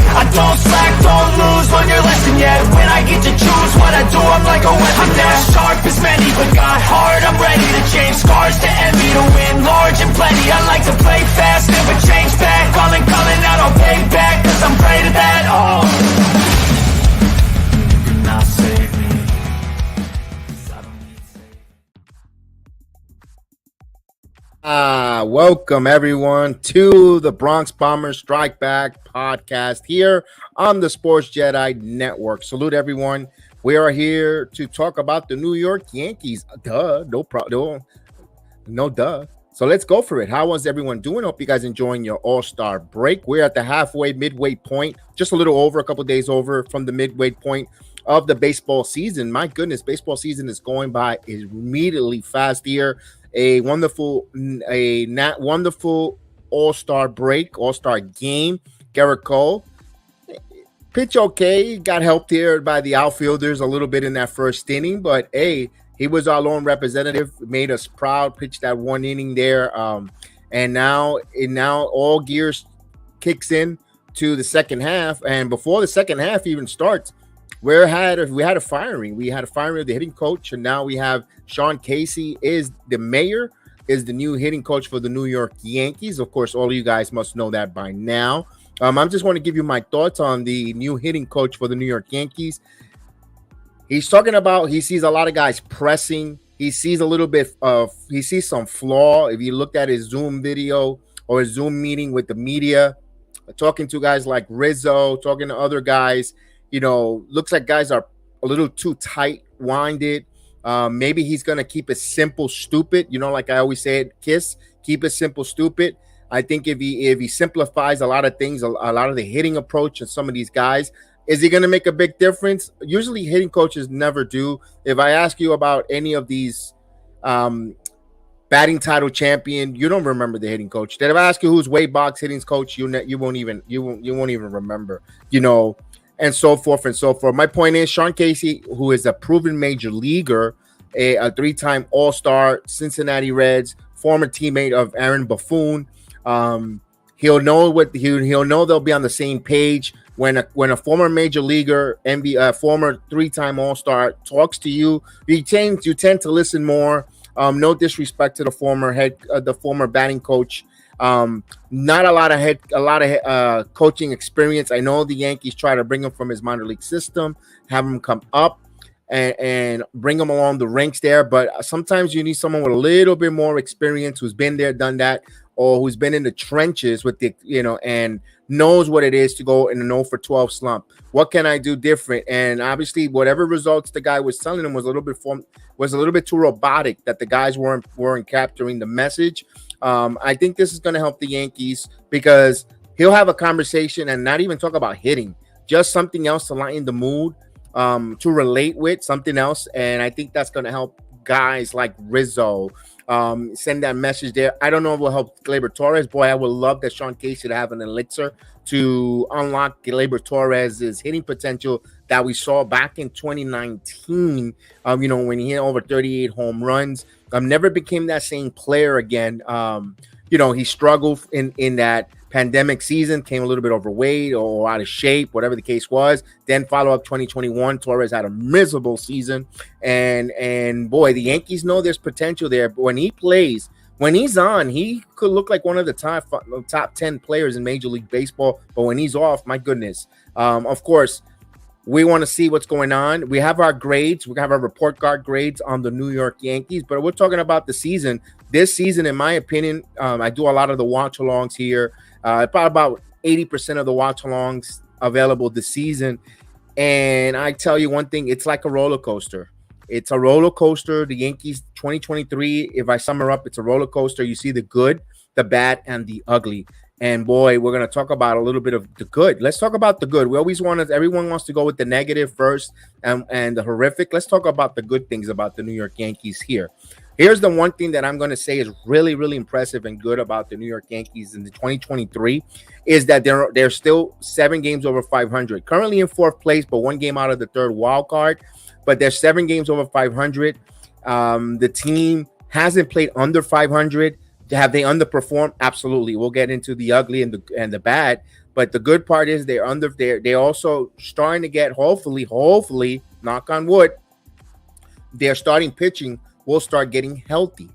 I don't slack, don't lose, learn your lesson yet. When I get to choose what I do, I'm like a weapon. I'm not sharp as many, but got heart, I'm ready to change scars to envy, to win large and plenty. I like to play fast, never change back. Calling out, I'll pay back, cause I'm great at that. Oh, you cannot save me, 'cause I don't need saving. Welcome everyone to the Bronx Bombers Strike Back podcast here on the Sports JEDI Network. Salute everyone. We are here to talk about the New York Yankees. Duh. So let's go for it. How was everyone doing? Hope you guys enjoying your all-star break. We're at the midway point, just a little over, a couple days over from the midway point of the baseball season. My goodness, baseball season is going by immediately fast here. A wonderful all-star break, all-star game. Garrett Cole, pitch okay, got helped here by the outfielders a little bit in that first inning, but hey, he was our lone representative, made us proud, pitched that one inning there, and now all gears kicks in to the second half, and before the second half even starts, we had a firing. We had a firing of the hitting coach, and now we have Sean Casey is the new hitting coach for the New York Yankees. Of course, all of you guys must know that by now. I just want to give you my thoughts on the new hitting coach for the New York Yankees. He's talking about he sees a lot of guys pressing. He sees some flaw. If you looked at his Zoom video or his Zoom meeting with the media, talking to guys like Rizzo, talking to other guys, looks like guys are a little too tight-winded. Maybe he's going to keep it simple, stupid. Like I always say, keep it simple, stupid. I think if he simplifies a lot of things, a lot of the hitting approach of some of these guys, is he going to make a big difference? Usually hitting coaches never do. If I ask you about any of these batting title champion, you don't remember the hitting coach. Then if I ask you who's Wade Boggs' hitting coach, you won't even remember, and so forth and so forth. My point is Sean Casey, who is a proven major leaguer, a three-time All-Star, Cincinnati Reds, former teammate of Aaron Buffoon. He'll know they'll be on the same page when a former major leaguer, former three-time All-Star talks to you. You tend to listen more. No disrespect to the former batting coach. Not a lot of coaching experience. I know the Yankees try to bring him from his minor league system, have him come up and bring him along the ranks there. But sometimes you need someone with a little bit more experience who's been there, done that, or who's been in the trenches with and knows what it is to go in a 0-for-12 slump. What can I do different? And obviously, whatever results the guy was telling him was a little bit too robotic, that the guys weren't capturing the message. I think this is going to help the Yankees because he'll have a conversation and not even talk about hitting, just something else to lighten the mood, to relate with something else. And I think that's going to help guys like Rizzo send that message there. I don't know if it will help Gleyber Torres. Boy, I would love that Sean Casey to have an elixir to unlock Gleyber Torres' hitting potential that we saw back in 2019, when he hit over 38 home runs. Never became that same player again. He struggled in that pandemic season, came a little bit overweight or out of shape, whatever the case was. Then follow up 2021, Torres had a miserable season. And boy, the Yankees know there's potential there. But when he plays, when he's on, he could look like one of the top 10 players in Major League Baseball. But when he's off, my goodness. Of course, we want to see what's going on. We have our grades. We have our report card grades on the New York Yankees, but we're talking about the season. This season, in my opinion, I do a lot of the watch-alongs here. Probably about 80% of the watch-alongs available this season. And I tell you one thing, it's like a roller coaster. It's a roller coaster. The Yankees 2023, if I sum her up, it's a roller coaster. You see the good, the bad, and the ugly. And boy, we're gonna talk about a little bit of the good. Let's talk about the good. We always want to. Everyone wants to go with the negative first and the horrific. Let's talk about the good things about the New York Yankees here. Here's the one thing that I'm going to say is really, really impressive and good about the New York Yankees in the 2023 is that they're still 7 games over 500. Currently in 4th place, but 1 game out of the 3rd wild card. But they're 7 games over 500. The team hasn't played under 500. Have they underperformed? Absolutely. We'll get into the ugly and the bad. But the good part is they're also starting to get hopefully, knock on wood, their starting pitching will start getting healthy.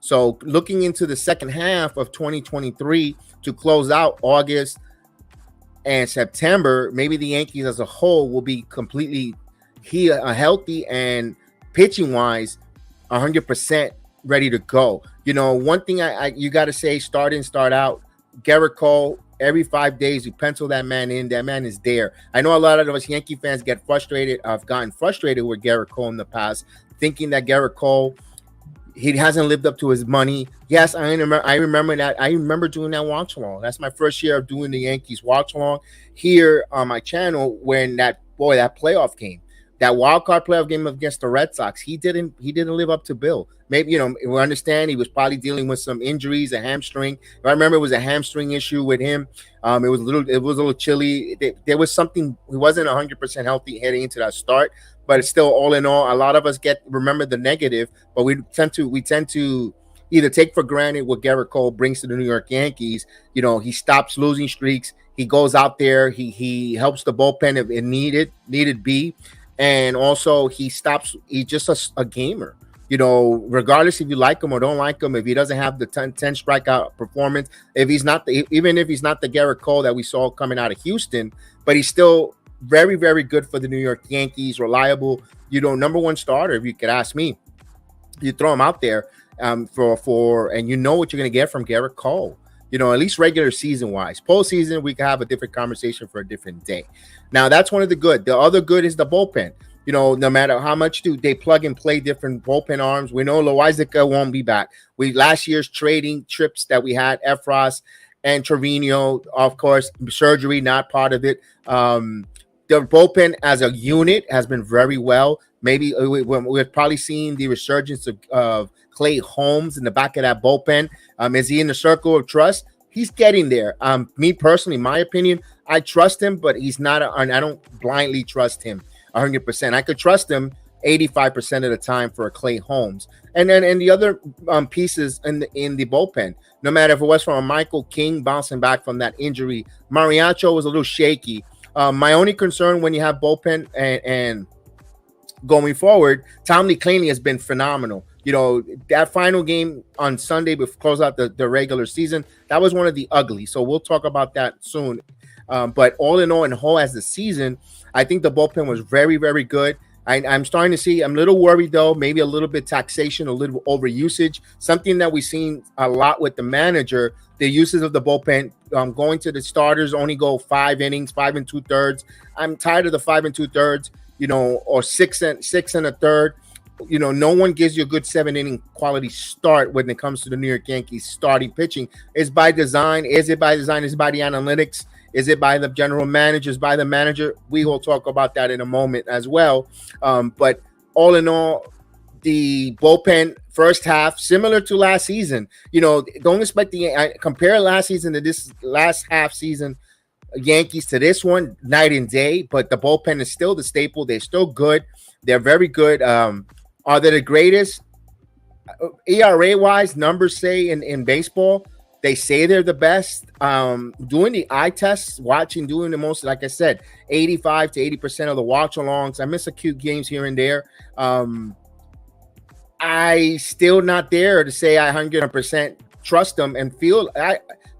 So looking into the second half of 2023 to close out August and September, maybe the Yankees as a whole will be completely healthy and pitching wise 100% ready to go. You know, one thing you got to say, start in, start out. Garrett Cole, every 5 days you pencil that man in. That man is there. I know a lot of us Yankee fans get frustrated. I've gotten frustrated with Garrett Cole in the past, thinking that Garrett Cole, he hasn't lived up to his money. Yes, I remember that. I remember doing that watch along. That's my first year of doing the Yankees watch along here on my channel when that playoff game, that wild card playoff game against the Red Sox, he didn't live up to bill. Maybe, you know, we understand he was probably dealing with some injuries, a hamstring. If I remember, it was a hamstring issue with him. It was a little chilly. There was something. He wasn't 100% healthy heading into that start. But it's still, all in all, a lot of us remember the negative, but we tend to either take for granted what Garrett Cole brings to the New York Yankees. You know, he stops losing streaks. He goes out there. He helps the bullpen if it needed be, and also he's just a gamer. You know, regardless if you like him or don't like him, if he doesn't have the 10 strikeout performance, even if he's not the Garrett Cole that we saw coming out of Houston, but he's still very, very good for the New York Yankees, reliable, you know, number 1 starter. If you could ask me, you throw him out there for and you know what you're going to get from Garrett Cole, you know, at least regular season wise. Postseason, we can have a different conversation for a different day. Now, that's one of the good. The other good is the bullpen. You know, no matter how much they plug and play different bullpen arms, we know Loizica won't be back. Last year's trading trips that we had, Efros and Trevino, of course, surgery, not part of it. The bullpen as a unit has been very well. Maybe we're probably seeing the resurgence of Clay Holmes in the back of that bullpen. Is he in the circle of trust? He's getting there. Me personally, my opinion, I trust him, but he's not. I don't blindly trust him 100%. I could trust him 85% of the time for a Clay Holmes. And the other pieces in the bullpen, no matter if it was from a Michael King bouncing back from that injury, Mariacho was a little shaky. My only concern when you have bullpen and going forward, Tommy Claney has been phenomenal. You know, that final game on Sunday before close out the regular season, that was one of the ugly. So we'll talk about that soon. But all in all, and whole as the season, I think the bullpen was very, very good. I'm starting to see, I'm a little worried though, maybe a little bit taxation, a little overusage, something that we've seen a lot with the manager, the uses of the bullpen, going to the starters, only go 5 innings, 5 2/3. I'm tired of the 5 2/3, you know, or 6 1/3. You know, no one gives you a good 7-inning quality start when it comes to the New York Yankees starting pitching. Is by design? Is it by design? Is it by the analytics? Is it by the general managers, by the manager? We will talk about that in a moment as well. But all in all, the bullpen first half, similar to last season. You know, don't expect compare last season to this last half season Yankees to this one, night and day. But the bullpen is still the staple. They're still good. They're very good. Are they the greatest? ERA-wise, numbers say in baseball, they say they're the best. Doing the eye tests, doing the most, like I said, 85 to 80% of the watch-alongs. I miss a few games here and there. I still not there to say I 100% trust them and feel.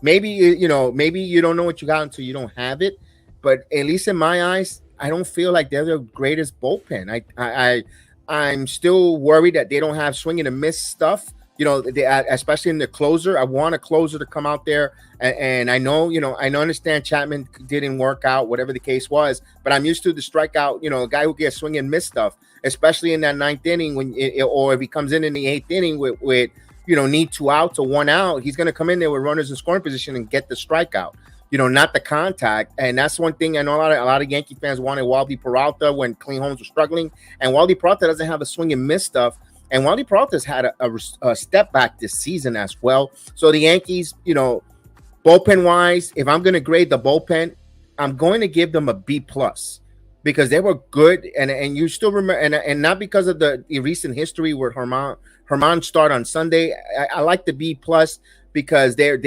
Maybe you don't know what you got until you don't have it. But at least in my eyes, I don't feel like they're the greatest bullpen. I'm still worried that they don't have swing and a miss stuff. You know, especially in the closer. I want a closer to come out there. And I know, I understand Chapman didn't work out, whatever the case was. But I'm used to the strikeout, a guy who gets swing and miss stuff, especially in that 9th inning or if he comes in the 8th inning with need 2 outs or 1 out, he's going to come in there with runners in scoring position and get the strikeout. Not the contact. And that's one thing I know a lot of Yankee fans wanted Waldy Peralta when Clean Holmes was struggling. And Waldy Peralta doesn't have a swing and miss stuff. And Waldy Peralta's had a step back this season as well. So the Yankees, bullpen wise, if I'm going to grade the bullpen, I'm going to give them a B plus because they were good. And you still remember, and not because of the recent history where Herman start on Sunday. I like the B plus because they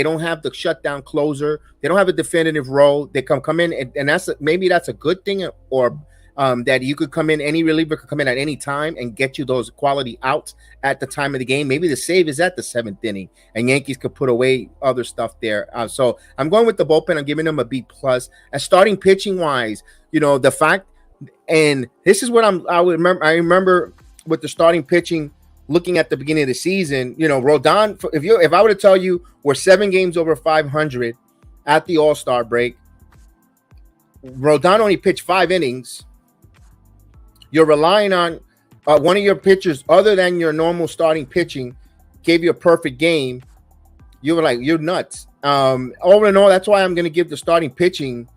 don't have the shutdown closer. They don't have a definitive role. They come in and maybe that's a good thing, or that you could come in, any reliever could come in at any time and get you those quality outs at the time of the game. Maybe the save is at the 7th inning and Yankees could put away other stuff there. So I'm going with the bullpen. I'm giving them a B plus. As starting pitching wise, the fact, and this is what I remember with the starting pitching. Looking at the beginning of the season, Rodon, if I were to tell you we're 7 games over 500 at the All-Star break, Rodon only pitched 5 innings. You're relying on one of your pitchers other than your normal starting pitching gave you a perfect game. You were like, you're nuts. All in all, that's why I'm going to give the starting pitching.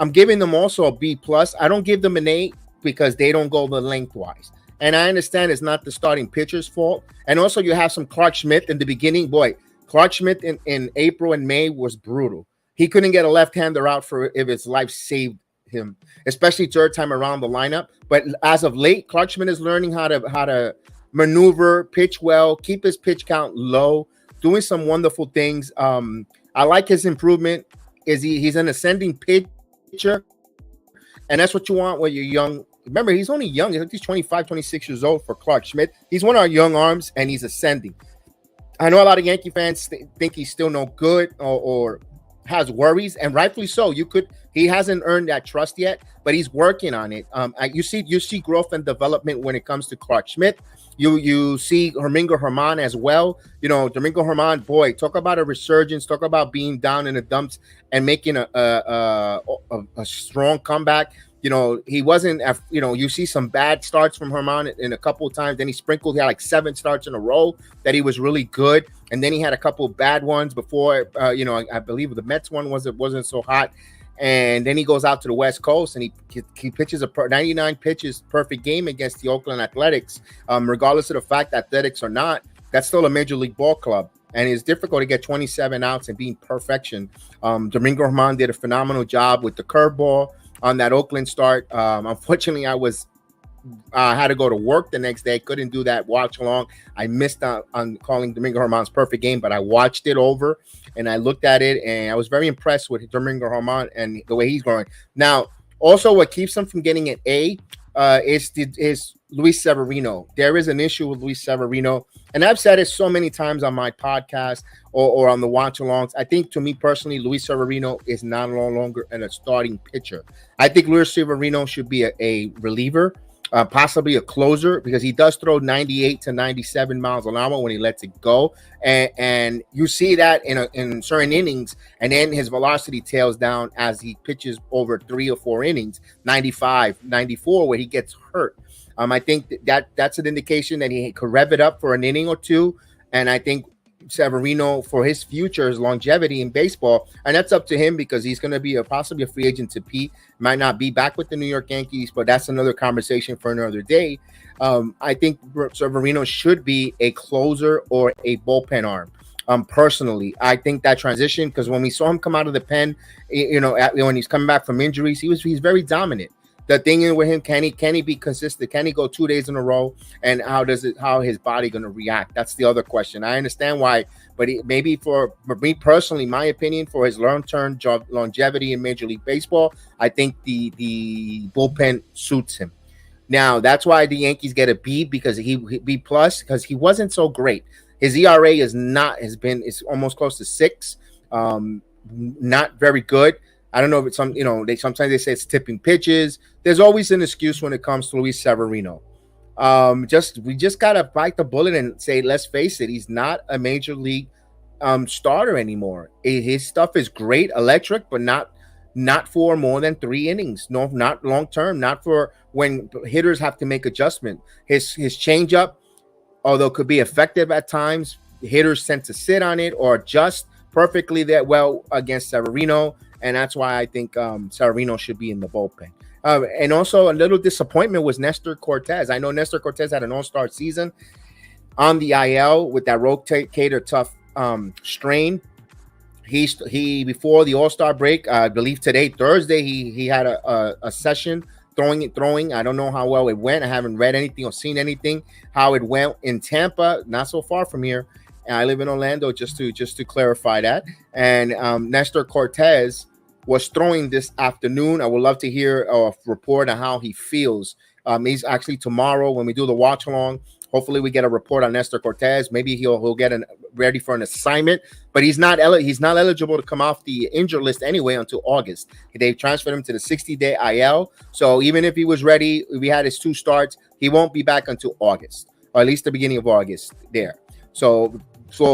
I'm giving them also a B plus. I don't give them an A because they don't go the lengthwise. And I understand it's not the starting pitcher's fault. And also you have some Clark Schmidt in the beginning. Boy, Clark Schmidt in April and May was brutal. He couldn't get a left-hander out if his life saved him, especially third time around the lineup. But as of late, Clark Schmidt is learning how to maneuver, pitch well, keep his pitch count low, doing some wonderful things. I like his improvement. He's an ascending pitcher. And that's what you want when you're young. Remember, he's only young. He's 25, 26 years old for Clark Schmidt. He's one of our young arms, and he's ascending. I know a lot of Yankee fans think he's still no good or has worries, and rightfully so. He hasn't earned that trust yet, but he's working on it. You see growth and development when it comes to Clark Schmidt. You see Domingo Germán as well. Domingo Germán, boy, talk about a resurgence. Talk about being down in the dumps and making a strong comeback. He wasn't, you see some bad starts from Herman in a couple of times. Then he had like 7 starts in a row that he was really good. And then he had a couple of bad ones before, I believe the Mets one wasn't so hot. And then he goes out to the West Coast and he pitches 99 pitches, perfect game against the Oakland Athletics. Regardless of the fact Athletics or not, that's still a major league ball club. And it's difficult to get 27 outs and being perfection. Domingo Germán did a phenomenal job with the curveball on that Oakland start. Unfortunately, I had to go to work the next day. Couldn't do that watch along. I missed out on calling Domingo Germán's perfect game, but I watched it over and I looked at it and I was very impressed with Domingo Germán and the way he's going. Now, also what keeps him from getting an A is Luis Severino. There is an issue with Luis Severino, and I've said it so many times on my podcast or on the watch alongs. I think, to me personally, Luis Severino is no longer a starting pitcher. I think Luis Severino should be a reliever, possibly a closer, because he does throw 98 to 97 miles an hour when he lets it go, and you see that in certain innings, and then his velocity tails down as he pitches over 3 or 4 innings, 95, 94, where he gets hurt. I think that's an indication that he could rev it up for an inning or two, and I think Severino, for his future, his longevity in baseball, and that's up to him because he's going to be possibly a free agent to Pete. Might not be back with the New York Yankees, but that's another conversation for another day. I think Severino should be a closer or a bullpen arm. Personally, I think that transition, because when we saw him come out of the pen, when he's coming back from injuries, he's very dominant. The thing is with him, can he be consistent? Can he go 2 days in a row? And how his body going to react? That's the other question. I understand why, but maybe for me personally, my opinion, for his long-term longevity in Major League Baseball, I think the bullpen suits him. Now, that's why the Yankees get a B, because B plus, because he wasn't so great. His ERA is almost close to 6. Not very good. I don't know if it's sometimes they say it's tipping pitches. There's always an excuse when it comes to Luis Severino. We just gotta bite the bullet and say, let's face it, he's not a major league starter anymore. His stuff is great, electric, but not for more than 3 innings. No, not long term. Not for when hitters have to make adjustment. His changeup, although could be effective at times, hitters tend to sit on it or adjust perfectly that well against Severino, and that's why I think Severino should be in the bullpen. And also a little disappointment was Nestor Cortez. I know Nestor Cortez had an all-star season on the IL with that rotator cuff strain. He before the all-star break, I believe today, Thursday, he had a session throwing. I don't know how well it went. I haven't read anything or seen anything how it went in Tampa, not so far from here. And I live in Orlando, just to clarify that. And Nestor Cortez was throwing this afternoon. I would love to hear a report on how he feels. He's actually tomorrow when we do the watch along. Hopefully we get a report on Nestor Cortez. Maybe he'll get ready for an assignment, but he's not eligible to come off the injured list anyway until August. They transferred him to the 60-day IL. So even if he was ready, if he had his 2 starts, he won't be back until August, or at least the beginning of August there. So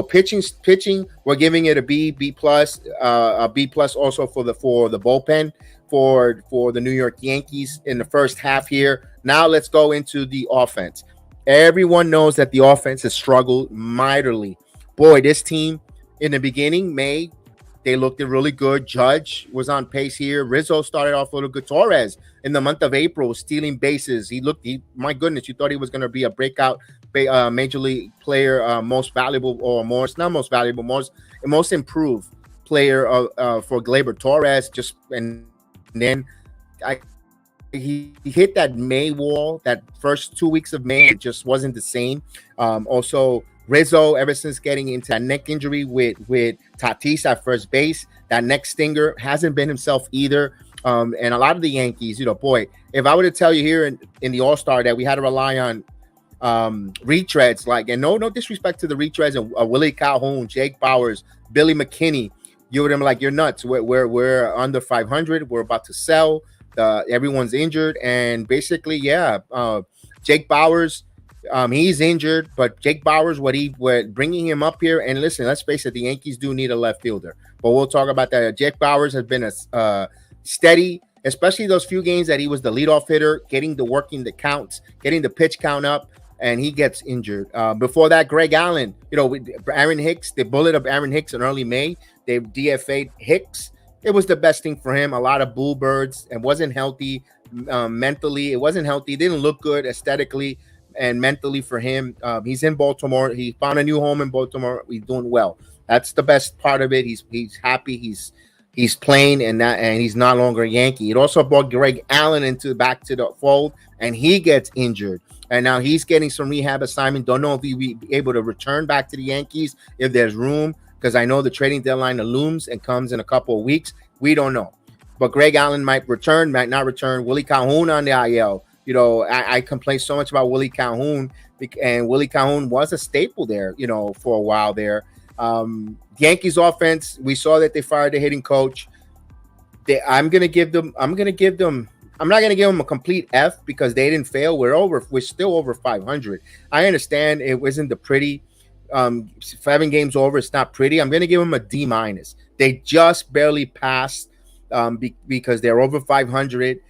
pitching, we're giving it a B plus, a B plus also for the bullpen for the New York Yankees in the first half here. Now let's go into the offense. Everyone knows that the offense has struggled mightily. Boy, this team in the beginning, May, they looked really good. Judge was on pace here. Rizzo started off a little good. Torres in the month of April stealing bases. My goodness, you thought he was going to be a breakout major league player, most valuable or most improved player for Gleyber Torres. And then he hit that May wall. That first 2 weeks of May, it just wasn't the same. Also, Rizzo, ever since getting into that neck injury with Tatis at first base, that neck stinger hasn't been himself either. And a lot of the Yankees, boy, if I were to tell you here in the All-Star that we had to rely on retreads, and no disrespect to the retreads and Willie Calhoun, Jake Bauers, Billy McKinney, you would have been like, you're nuts. We're under 500. We're about to sell. Everyone's injured, and basically, Jake Bauers, he's injured, but Jake Bauers, we're bringing him up here, and listen, let's face it, the Yankees do need a left fielder, but we'll talk about that. Jake Bauers has been a steady, especially those few games that he was the leadoff hitter, getting the counts, getting the pitch count up, and he gets injured. Before that, Greg Allen, Aaron Hicks, the bullet of Aaron Hicks in early May, they DFA'd Hicks. It was the best thing for him. A lot of boo birds, and wasn't healthy mentally. It wasn't healthy. It didn't look good aesthetically and mentally for him. He's in Baltimore. He found a new home in Baltimore. He's doing well. That's the best part of it. He's happy. He's playing, and he's no longer a Yankee. It also brought Greg Allen back to the fold, and he gets injured. And now he's getting some rehab assignment. Don't know if he'll be able to return back to the Yankees if there's room, because I know the trading deadline looms and comes in a couple of weeks. We don't know. But Greg Allen might return, might not return. Willie Calhoun on the IL. I complain so much about Willie Calhoun, and Willie Calhoun was a staple there, for a while there. Yankees offense, we saw that they fired the hitting coach. I'm not going to give them a complete F because they didn't fail. We're still over 500. I understand it wasn't the pretty 7 games over. It's not pretty. I'm going to give them a D minus. They just barely passed because they're over 500.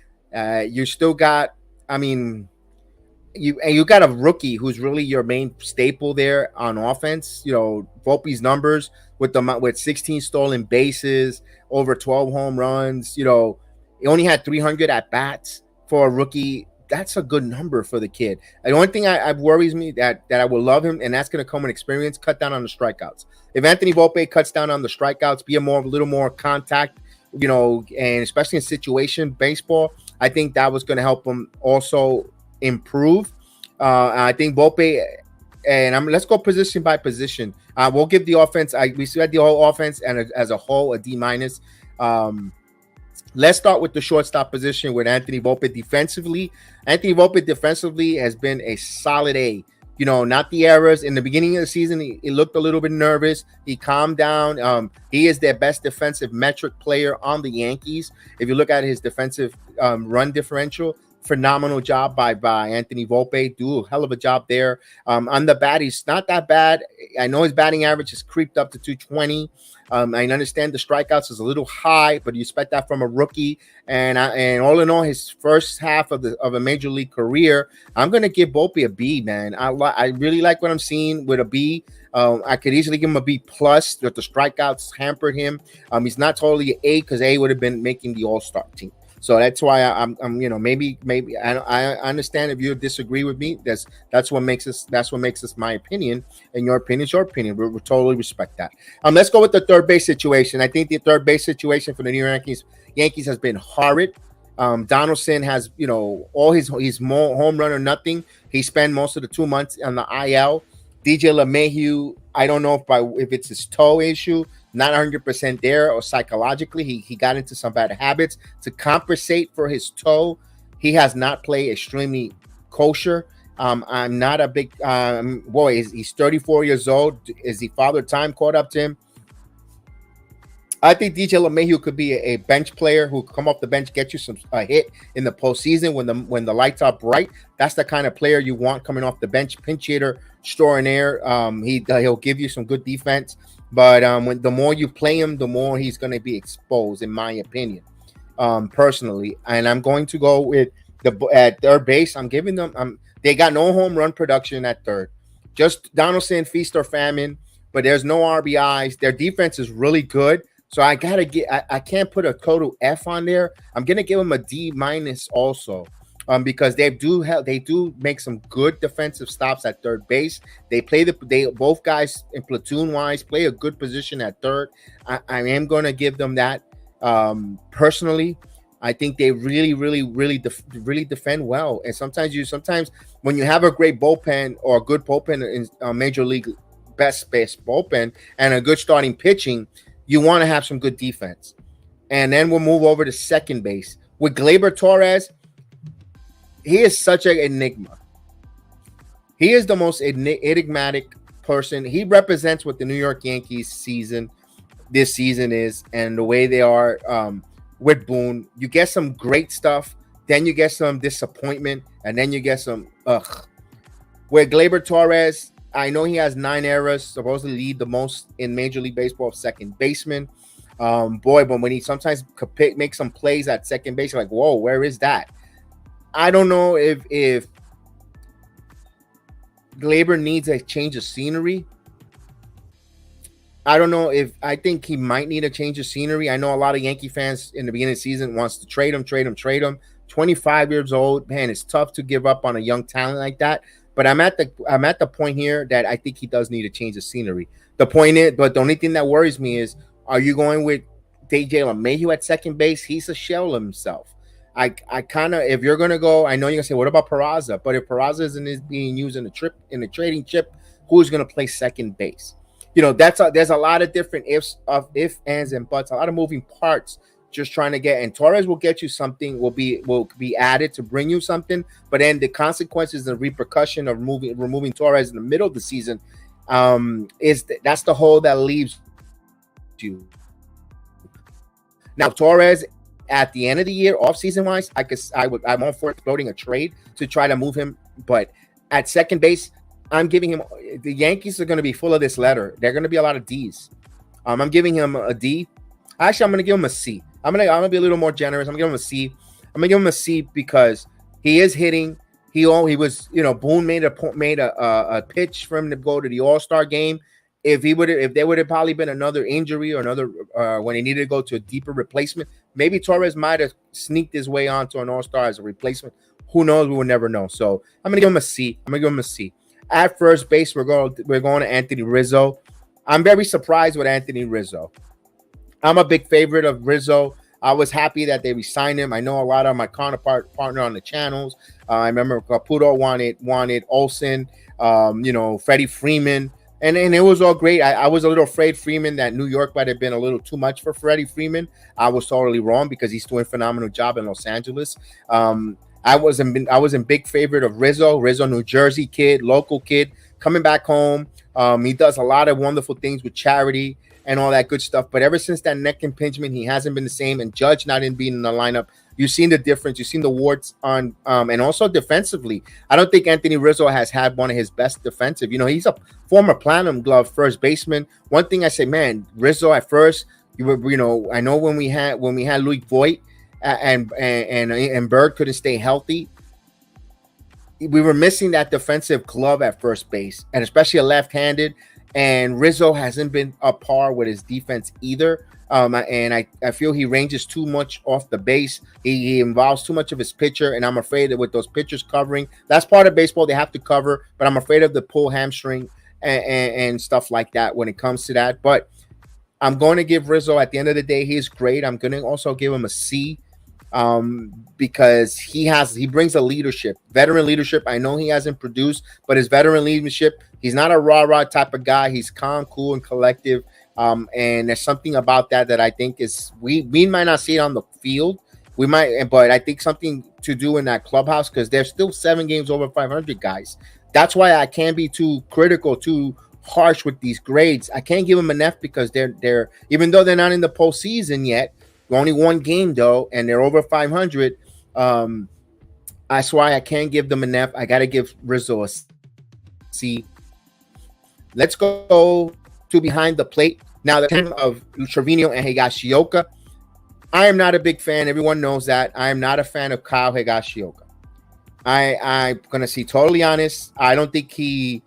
You still got, you got a rookie who's really your main staple there on offense. Volpe's numbers with 16 stolen bases, over 12 home runs. He only had 300 at bats for a rookie. That's a good number for the kid. The only thing I worries me that I will love him, and that's going to come with experience, cut down on the strikeouts. If Anthony Volpe cuts down on the strikeouts, be a little more contact, and especially in situation baseball, I think that was going to help him also improve. I think Volpe, and let's go position by position. We'll give the offense. We said the whole offense and as a whole a D minus. Let's start with the shortstop position with Anthony Volpe defensively. Anthony Volpe defensively has been a solid A. Not the errors. In the beginning of the season, he looked a little bit nervous. He calmed down. He is their best defensive metric player on the Yankees. If you look at his defensive run differential, phenomenal job by Anthony Volpe. Do a hell of a job there. On the bat, he's not that bad. I know his batting average has creeped up to 220. I understand the strikeouts is a little high, but you expect that from a rookie. And all in all, his first half of a major league career, I'm gonna give Volpe a B, man. I really like what I'm seeing with a B. I could easily give him a B plus, but the strikeouts hampered him. He's not totally an A because A would have been making the All-Star team. So that's why I'm maybe I understand if you disagree with me. That's what makes us my opinion, and your opinion is your opinion. We totally respect that. Let's go with the third base situation. I think the third base situation for the New York Yankees has been horrid. Donaldson has all his home run or nothing. He spent most of the 2 months on the IL. DJ LeMahieu, I don't know if it's his toe issue, not 100% there, or psychologically he got into some bad habits to compensate for his toe. He has not played extremely kosher. I'm not a big boy. He's 34 years old. Is the father time caught up to him? I think DJ LeMahieu could be a bench player who come off the bench, get you a hit in the postseason when the lights are bright. That's the kind of player you want coming off the bench. Pinch hitter, storing air. He'll give you some good defense, but when the more you play him, the more he's going to be exposed, in my opinion, personally. And I'm going to go with at third base. I'm giving them. They got no home run production at third. Just Donaldson, feast or famine, but there's no RBIs. Their defense is really good. So I can't put a total F on there. I'm gonna give them a D minus also, because they do make some good defensive stops at third base. They both guys in platoon wise play a good position at third. I am gonna give them that. Personally, I think they really defend well. And sometimes when you have a great bullpen or a good bullpen in Major League best bullpen and a good starting pitching, you want to have some good defense. And then we'll move over to second base. With Gleyber Torres, he is such an enigma. He is the most enigmatic person. He represents what the New York Yankees this season is, and the way they are with Boone. You get some great stuff, then you get some disappointment, and then you get some ugh. With Gleyber Torres, I know he has 9 errors, supposedly lead the most in Major League Baseball second baseman. But when he sometimes make some plays at second base, you're like, whoa, where is that? I don't know if Gleyber needs a change of scenery. I don't know I think he might need a change of scenery. I know a lot of Yankee fans in the beginning of the season wants to trade him. 25 years old, man, it's tough to give up on a young talent like that. But I'm at the point here that I think he does need a change of scenery. The point is, but the only thing that worries me is, are you going with DJ LeMahieu at second base? He's a shell of himself. I kind of, if you're gonna go, I know you're gonna say, what about Peraza? But if Peraza isn't being used in the trading chip, who's gonna play second base? There's a lot of different ifs, ands, and buts, a lot of moving parts. Just trying to get, and Torres will get you something, will be added to bring you something, but then the consequences and repercussion of removing Torres in the middle of the season that's the hole that leaves you. Now Torres at the end of the year, off season wise, I'm all for exploding a trade to try to move him, but at second base, I'm giving him. The Yankees are going to be full of this letter. They're going to be a lot of D's. I'm giving him a D. Actually, I'm going to give him a C. I'm gonna be a little more generous. I'm gonna give him a C. I'm gonna give him a C because he is hitting. He was, Boone made a pitch for him to go to the All-Star game. If there would have probably been another injury or another when he needed to go to a deeper replacement, maybe Torres might have sneaked his way onto an All-Star as a replacement. Who knows? We will never know. So I'm gonna give him a C. At first base, we're going to Anthony Rizzo. I'm very surprised with Anthony Rizzo. I'm a big favorite of Rizzo. I was happy that they re-signed him. I know a lot of my partner on the channels. I remember Caputo wanted Olsen, Freddie Freeman, and it was all great. I was a little afraid Freeman that New York might have been a little too much for Freddie Freeman. I was totally wrong because he's doing a phenomenal job in Los Angeles. I was in big favorite of Rizzo, New Jersey kid, local kid, coming back home. He does a lot of wonderful things with charity and all that good stuff. But ever since that neck impingement, he hasn't been the same. And Judge not being in the lineup, You've seen the difference. You've seen the warts on, and also defensively. I don't think Anthony Rizzo has had one of his best defensive. He's a former Platinum Glove first baseman. One thing I say, man, Rizzo at first, I know when we had Luke Voigt and Bird couldn't stay healthy, we were missing that defensive glove at first base, and especially a left-handed. And Rizzo hasn't been up par with his defense either. And I feel he ranges too much off the base. He involves too much of his pitcher, and I'm afraid that with those pitchers covering, that's part of baseball. They have to cover, but I'm afraid of the pull hamstring and stuff like that when it comes to that. But I'm going to give Rizzo, at the end of the day, he's great. I'm going to also give him a C, because he brings a veteran leadership. I know he hasn't produced, but his veteran leadership, he's not a rah-rah type of guy. He's calm, cool, and collective. And there's something about that I think is, we might not see it on the field. We might, but I think something to do in that clubhouse, because there's still 7 games over 500 guys. That's why I can't be too critical, too harsh with these grades. I can't give them an F, because they're even though they're not in the postseason yet, only 1 game though, and they're over 500. That's why I can't give them an F. I got to give Rizzo a C. Let's go to behind the plate. Now, the team of Trevino and Higashioka, I am not a big fan. Everyone knows that. I am not a fan of Kyle Higashioka. I'm going to be totally honest. I don't think he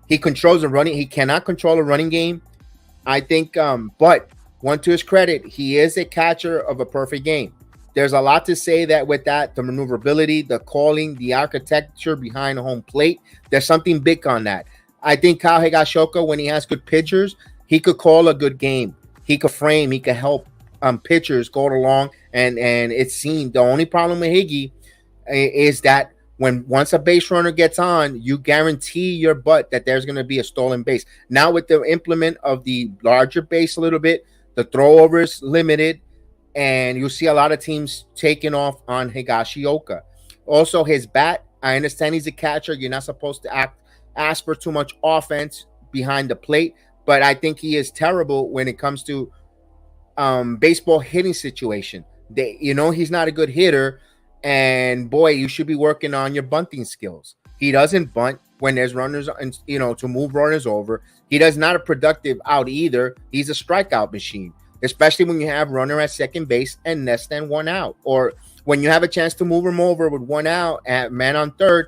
controls the running. He cannot control a running game. I think, but one to his credit, he is a catcher of a perfect game. There's a lot to say that with that, the maneuverability, the calling, the architecture behind the home plate. There's something big on that. I think Kyle Higashioka, when he has good pitchers, he could call a good game. He could frame. He could help pitchers go along. And it seemed the only problem with Higgy is that once a base runner gets on, you guarantee your butt that there's going to be a stolen base. Now with the implement of the larger base a little bit, the throwovers limited, and you'll see a lot of teams taking off on Higashioka. Also, his bat, I understand he's a catcher. You're not supposed to ask for too much offense behind the plate, but I think he is terrible when it comes to baseball hitting situation. He's not a good hitter, and boy, you should be working on your bunting skills. He doesn't bunt when there's runners, to move runners over. He does not a productive out either. He's a strikeout machine, especially when you have runner at second base and less than 1 out, or when you have a chance to move him over with 1 out at man on third,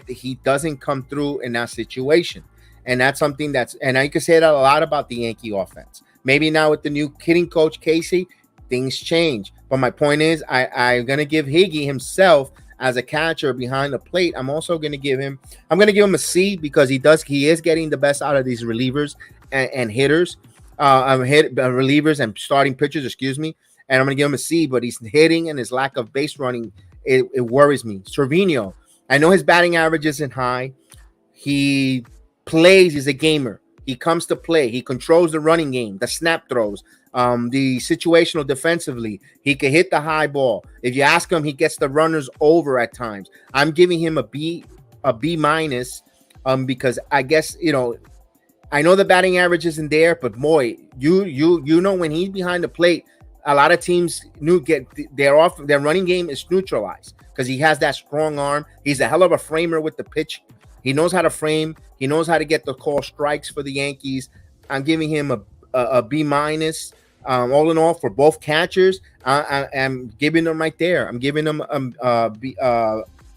he doesn't come through in that situation. And that's something and I can say that a lot about the Yankee offense. Maybe now with the new hitting coach, Casey, things change. But my point is, I'm going to give Higgy himself as a catcher behind the plate. I'm going to give him a C, because he is getting the best out of these relievers and hitters, relievers and starting pitchers, excuse me. And I'm going to give him a C, but he's hitting, and his lack of base running, it worries me. Trevino, I know his batting average isn't high. He plays, he's a gamer. He comes to play. He controls the running game, the snap throws, the situational defensively. He can hit the high ball. If you ask him, he gets the runners over at times. I'm giving him a B minus, because I guess, I know the batting average isn't there, but boy, when he's behind the plate, a lot of teams their running game is neutralized, because he has that strong arm. He's a hell of a framer with the pitch. He knows how to frame. He knows how to get the call strikes for the Yankees. I'm giving him a B minus. All in all, for both catchers, I'm giving them right there. I'm giving them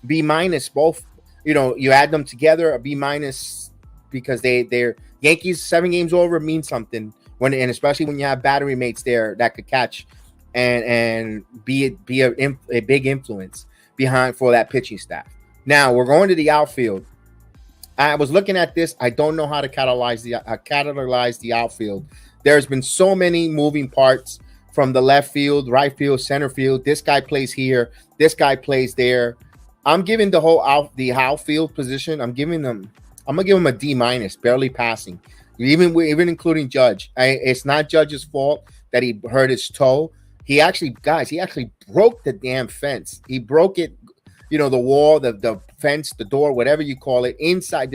B minus. Both, you add them together, a B minus, because they're Yankees 7 games over means something and especially when you have battery mates there that could catch and be a big influence behind for that pitching staff. Now we're going to the outfield. I was looking at this. I don't know how to catalyze the outfield. There's been so many moving parts from the left field, right field, center field. This guy plays here. This guy plays there. I'm giving the outfield position. I'm gonna give him a D minus, barely passing. Even including Judge. It's not Judge's fault that he hurt his toe. He actually broke the damn fence. He broke it. The wall, the fence, the door, whatever you call it, inside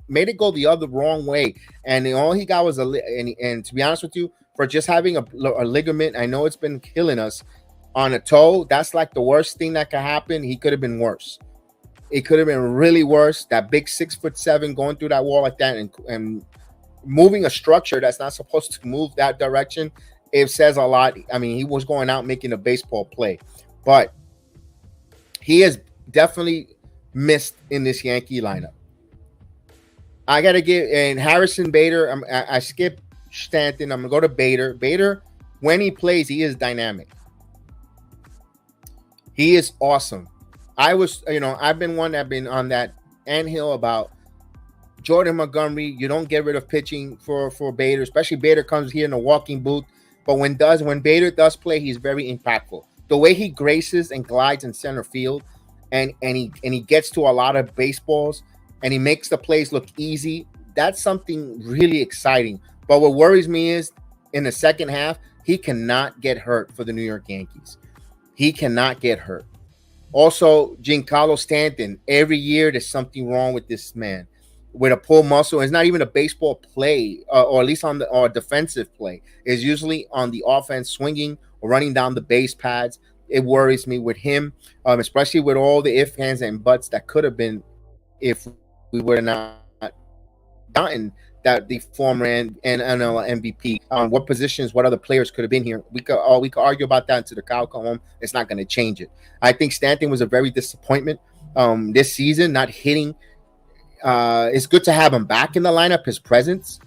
made it go the other wrong way. And all he got was and to be honest with you, for just having a ligament, I know it's been killing us. on a toe. That's like the worst thing that could happen. He could have been worse. It could have been really worse. That big 6'7" going through that wall like that and moving a structure that's not supposed to move that direction. It says a lot. I mean, he was going out making a baseball play, but he has definitely missed in this Yankee lineup. I got to give, and Harrison Bader, I skipped Stanton. I'm going to go to Bader. Bader, when he plays, he is dynamic. He is awesome. I've been one that been on that anthill about Jordan Montgomery. You don't get rid of pitching for Bader, especially Bader comes here in a walking booth. But when Bader does play, he's very impactful. The way he graces and glides in center field, and he gets to a lot of baseballs, and he makes the plays look easy. That's something really exciting. But what worries me is in the second half, he cannot get hurt for the New York Yankees. He cannot get hurt. Also, Giancarlo Stanton, every year there's something wrong with this man. With a pull muscle, it's not even a baseball play, or at least on the defensive play. It's usually on the offense, swinging or running down the base pads. It worries me with him, especially with all the ifs, ands, and buts that could have been if we would have not gotten that the former NL MVP. What positions, what other players could have been here? We could argue about that until the cow come home. It's not going to change it. I think Stanton was a very disappointment this season, not hitting. It's good to have him back in the lineup. His presence,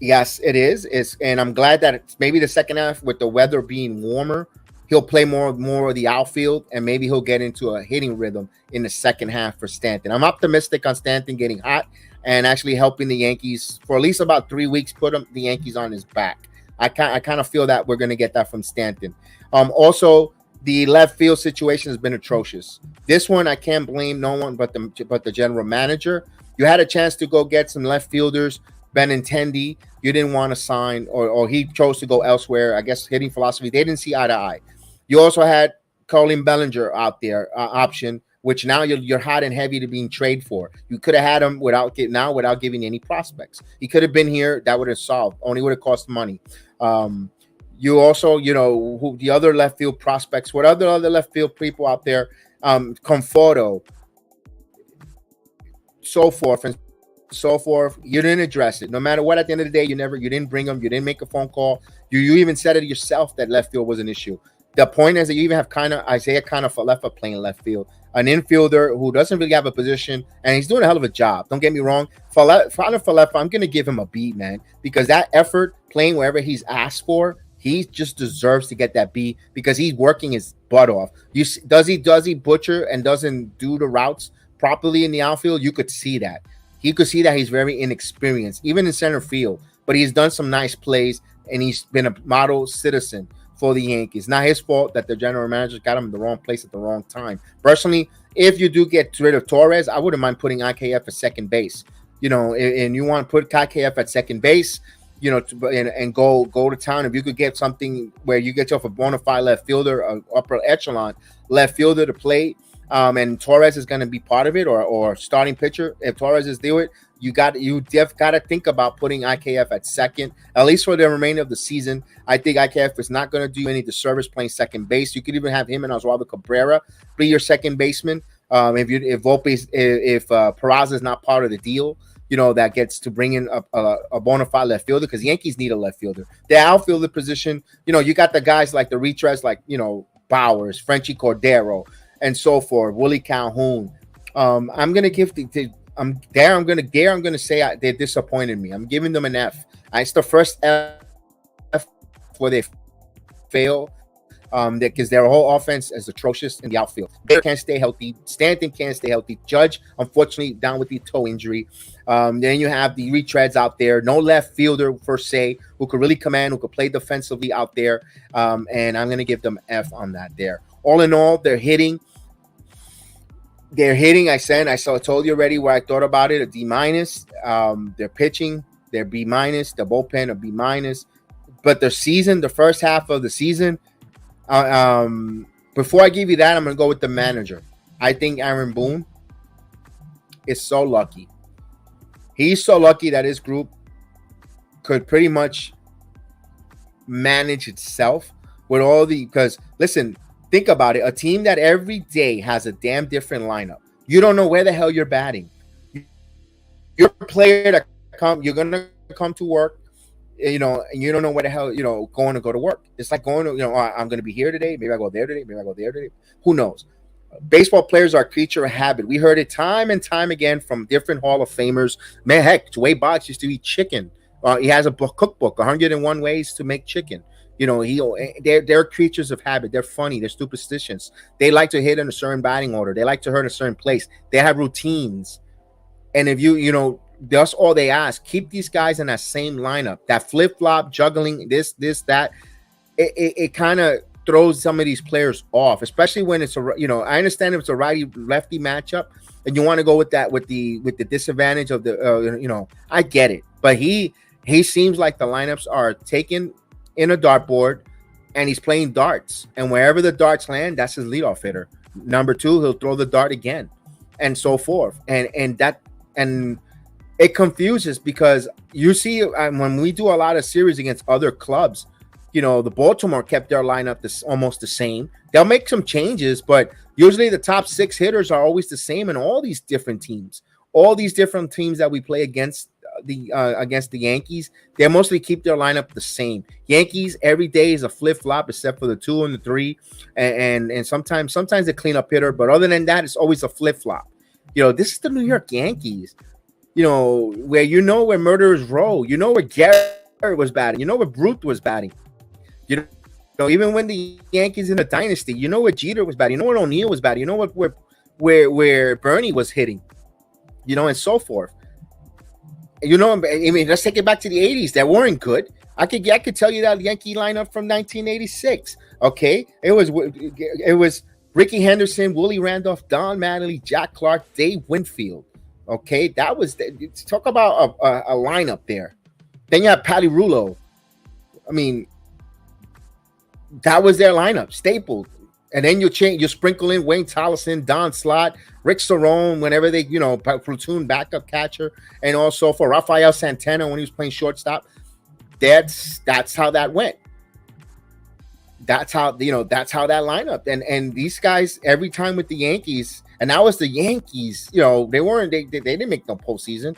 yes, it is. And I'm glad that it's maybe the second half with the weather being warmer, he'll play more of the outfield, and maybe he'll get into a hitting rhythm in the second half for Stanton. I'm optimistic on Stanton getting hot and actually helping the Yankees for at least about 3 weeks, put the Yankees on his back. I kind of feel that we're going to get that from Stanton. Also, the left field situation has been atrocious. This one, I can't blame no one but the general manager. You had a chance to go get some left fielders, Benintendi. You didn't want to sign, or he chose to go elsewhere. I guess hitting philosophy, they didn't see eye to eye. You also had Colin Bellinger out there option, which now you're hot and heavy to being traded for. You could have had him without giving any prospects. He could have been here. That would have solved. Only would have cost money. You also, who the other left field prospects, what other left field people out there, Conforto, so forth and so forth. You didn't address it. No matter what, at the end of the day, you didn't bring them. You didn't make a phone call. You even said it yourself that left field was an issue. The point is that you even have Isaiah Falefa playing left field, an infielder who doesn't really have a position, and he's doing a hell of a job. Don't get me wrong. Falefa, I'm going to give him a B, man, because that effort playing wherever he's asked for, he just deserves to get that B because he's working his butt off. Does he butcher and doesn't do the routes properly in the outfield? You could see that. You could see that he's very inexperienced, even in center field. But he's done some nice plays, and he's been a model citizen for the Yankees. Not his fault that the general manager got him in the wrong place at the wrong time. Personally, if you do get rid of Torres, I wouldn't mind putting IKF at second base. And you want to put IKF at second base, and go to town. If you could get something where you get yourself a bona fide left fielder, an upper echelon left fielder to play, and Torres is going to be part of it, or starting pitcher. If Torres is do it, you got to think about putting IKF at second, at least for the remainder of the season. I think IKF is not going to do any disservice playing second base. You could even have him and Oswaldo Cabrera be your second baseman. If Peraza is not part of the deal, that gets to bring in a bona fide left fielder, because the Yankees need a left fielder. The outfielder position, you got the guys like the retreads, like, Bowers, Frenchie Cordero, and so forth, Willie Calhoun. I'm going to give I'm going to say they disappointed me. I'm giving them an F. It's the first F where they fail. Because their whole offense is atrocious in the outfield. They can't stay healthy. Stanton can't stay healthy. Judge, unfortunately, down with the toe injury. Then you have the retreads out there. No left fielder, per se, who could really command, who could play defensively out there. And I'm going to give them F on that there. All in all, they're hitting. I told you already where I thought about it, a D-. They're pitching, they're B-. The bullpen, a B-. But the first half of the season, before I give you that, I'm going to go with the manager. I think Aaron Boone is so lucky. He's so lucky that his group could pretty much manage itself with all the, because listen, think about it. A team that every day has a damn different lineup. You don't know where the hell you're batting. You're a player that you're gonna come to work, and you don't know where the hell going to go to work. It's like going to, I'm gonna be here today. Maybe I go there today. Maybe I go there today. Who knows? Baseball players are a creature of habit. We heard it time and time again from different Hall of Famers. Man, heck, Wade Boggs used to eat chicken. He has a cookbook, 101 ways to make chicken. They're creatures of habit. They're funny. They're superstitious. They like to hit in a certain batting order. They like to hit in a certain place. They have routines. And if that's all they ask. Keep these guys in that same lineup. That flip-flop, juggling, this, that. It kind of throws some of these players off, especially when it's I understand if it's a righty-lefty matchup and you want to go with that with the disadvantage of the I get it. But he seems like the lineups are taken in a dartboard and he's playing darts. And wherever the darts land, that's his leadoff hitter. Number 2, he'll throw the dart again and so forth. And it confuses because you see when we do a lot of series against other clubs, the Baltimore kept their lineup almost the same. They'll make some changes, but usually the top 6 hitters are always the same in all these different teams. All these different teams that we play against the Yankees, they mostly keep their lineup the same. Yankees every day is a flip-flop except for the 2 and the 3, and sometimes a cleanup hitter, but other than that, it's always a flip-flop. This is the New York Yankees. Where murderers row. Where Garrett was batting. Where Brute was batting. Even when the Yankees in a dynasty, where Jeter was batting. Where O'Neill was batting. Where Bernie was hitting. And so forth. Let's take it back to the 80s. That weren't good. I could tell you that Yankee lineup from 1986. Okay, it was Ricky Henderson, Willie Randolph, Don Mattingly, Jack Clark, Dave Winfield. Okay, that was talk about a lineup there. Then you have Patty Rulo. That was their lineup, stapled. And then you sprinkle in Wayne Tolleson, Don Slott, Rick Cerrone, whenever they, platoon backup catcher, and also for Rafael Santana when he was playing shortstop. That's how that went. That's how that lineup. And these guys every time with the Yankees, and that was the Yankees. They didn't make no postseason,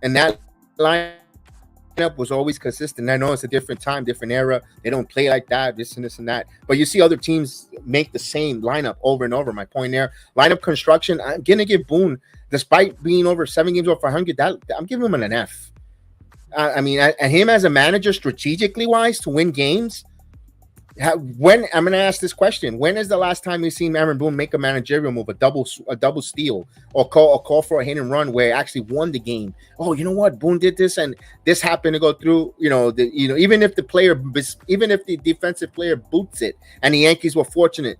and that lineup was always consistent. I know it's a different time, different era. They don't play like that, this and that. But you see other teams make the same lineup over and over. My point there, lineup construction. I'm gonna give Boone, despite being over 7 games over 500, I'm giving him an F. And him as a manager, strategically wise, to win games. When I'm going to ask this question, when is the last time you've seen Aaron Boone make a managerial move, a double steal, or call for a hit and run where he actually won the game? Oh, you know what? Boone did this, and this happened to go through. Even if the defensive player boots it, and the Yankees were fortunate,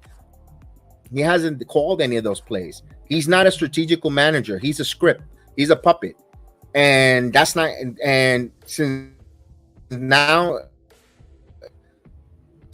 he hasn't called any of those plays. He's not a strategical manager. He's a script. He's a puppet, and that's not. And since now.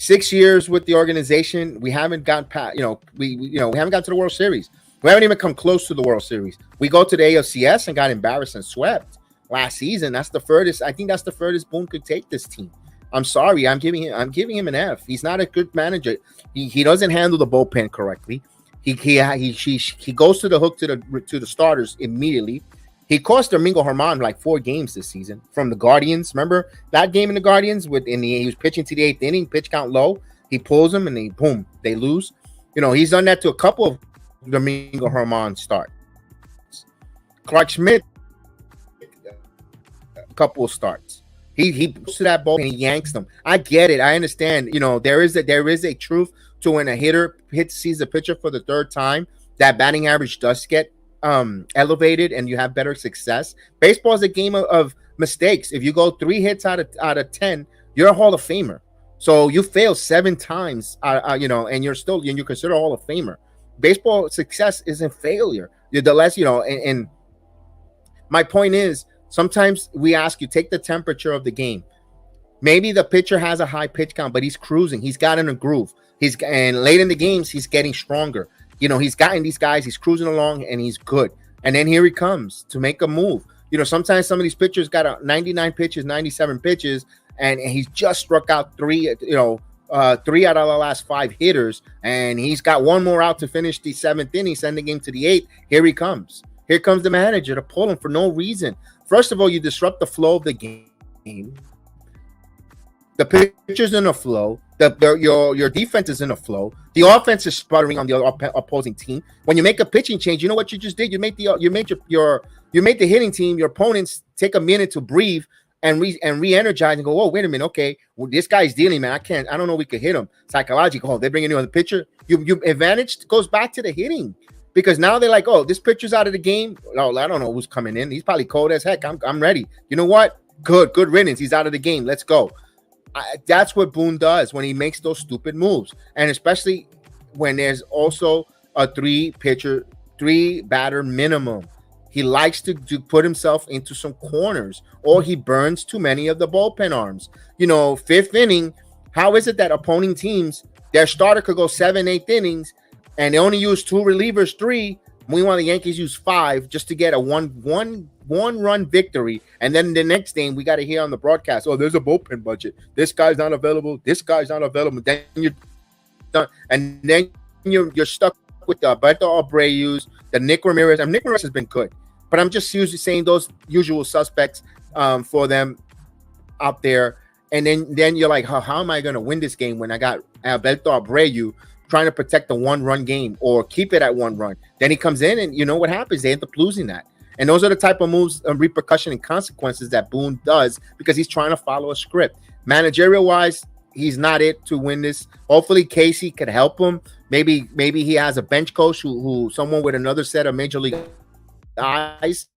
6 years with the organization, we haven't gotten past, we haven't got to the World Series. We haven't even come close to the World Series. We go to the ALCS and got embarrassed and swept last season. That's the furthest. I think that's the furthest Boone could take this team. I'm sorry. I'm giving him an F. He's not a good manager. He doesn't handle the bullpen correctly. He goes to the hook to the starters immediately. He cost Domingo Germán like 4 games this season from the Guardians. Remember that game in the Guardians? He was pitching to the 8th inning, pitch count low. He pulls them and they lose. He's done that to a couple of Domingo Germán starts. Clark Schmidt, a couple of starts. He goes to that ball and he yanks them. I get it. I understand. There is a truth to when a hitter sees the pitcher for the 3rd time, that batting average does get elevated and you have better success. Baseball is a game of mistakes. If you go 3 hits out of 10, you're a Hall of Famer. So you fail 7 times, and you're considered a Hall of Famer. Baseball success isn't failure. The less, and my point is, sometimes we ask you, take the temperature of the game. Maybe the pitcher has a high pitch count, but he's cruising. He's got in a groove. And late in the games, he's getting stronger. He's gotten these guys, he's cruising along and he's good. And then here he comes to make a move. Sometimes some of these pitchers got 99 pitches, 97 pitches, and he's just struck out 3, 3 out of the last 5 hitters, and he's got one more out to finish the 7th inning, send the game to the 8th. Here he comes. Here comes the manager to pull him for no reason. First of all, you disrupt the flow of the game. The pitcher's in a flow. Your defense is in a flow. The offense is sputtering on the opposing team. When you make a pitching change, you know what you just did? You made the hitting team, your opponents, take a minute to breathe and re-energize and go, oh, wait a minute, okay, well, this guy's dealing, man. I don't know we could hit him. Psychological. Oh, they're bringing you on the pitcher. You advantage goes back to the hitting. Because now they're like, oh, this pitcher's out of the game. Oh, I don't know who's coming in. He's probably cold as heck. I'm ready. You know what? Good riddance. He's out of the game. Let's go. That's what Boone does when he makes those stupid moves. And especially when there's also a 3-batter minimum. He likes to put himself into some corners, or he burns too many of the bullpen arms. 5th inning, how is it that opposing teams, their starter could go 7, 8 innings, and they only use 2 relievers, 3. Meanwhile, the Yankees use 5 just to get a one-run victory. And then the next game, we got to hear on the broadcast, oh, there's a bullpen budget. This guy's not available. This guy's not available. Then you're done. And then you're stuck with the Alberto Abreu's, the Nick Ramirez. And Nick Ramirez has been good. But I'm just usually saying those usual suspects for them out there. And then you're like, how am I going to win this game when I got Alberto Abreu trying to protect the 1-run game or keep it at 1 run? Then he comes in and you know what happens? They end up losing that. And those are the type of moves, repercussion and consequences that Boone does because he's trying to follow a script. Managerial wise, he's not it to win this. Hopefully Casey could help him. Maybe he has a bench coach who someone with another set of major league eyes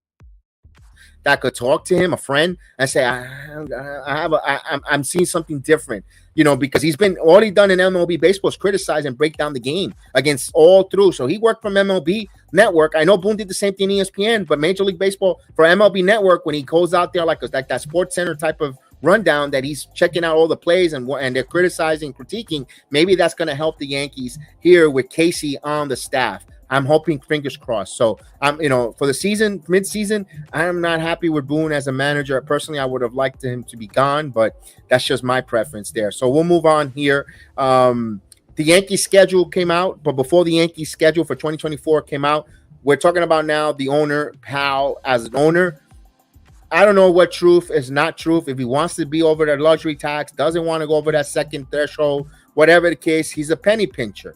that could talk to him, a friend, and say, I'm seeing something different, because he's been, all he done in MLB baseball is criticize and break down the game against all through. So he worked from MLB Network. I know Boone did the same thing in ESPN, but Major League Baseball for MLB Network, when he goes out there like that Sports Center type of rundown that he's checking out all the plays and they're criticizing, critiquing, maybe that's going to help the Yankees here with Casey on the staff. I'm hoping, fingers crossed. So I'm, for the season, midseason, I'm not happy with Boone as a manager. Personally, I would have liked him to be gone, but that's just my preference there. So we'll move on here. The Yankees schedule came out, but before the Yankees schedule for 2024 came out, we're talking about now the owner, Powell, as an owner. I don't know what truth is not truth. If he wants to be over that luxury tax, doesn't want to go over that second threshold, whatever the case, he's a penny pincher.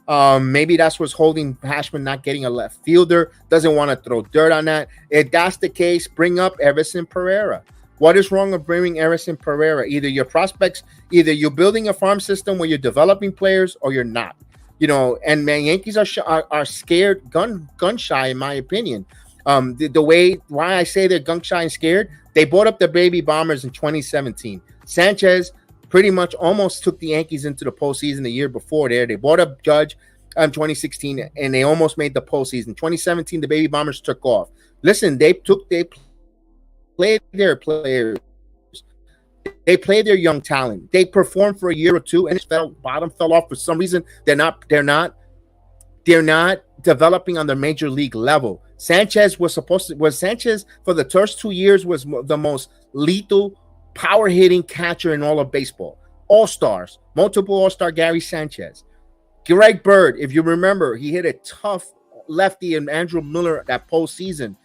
Maybe that's what's holding Hashman not getting a left fielder. Doesn't want to throw dirt on that. If that's the case, bring up Everson Pereira. What is wrong with bringing Everson Pereira? Either your prospects, either you're building a farm system where you're developing players, or you're not. And man, Yankees are scared, gun shy, in my opinion. Why I say they're gun shy and scared, they bought up the baby Bombers in 2017. Sanchez pretty much almost took the Yankees into the postseason the year before there. They bought up Judge in 2016, and they almost made the postseason. 2017, the baby Bombers took off. Listen, they played their players. They played their young talent. They performed for a year or two, and bottom fell off for some reason. They're not developing on the major league level. Sanchez was Sanchez for the first 2 years was the most lethal power hitting catcher in all of baseball. All-stars, multiple all-star Gary Sanchez. Greg Bird, if you remember, he hit a tough lefty in Andrew Miller that postseason.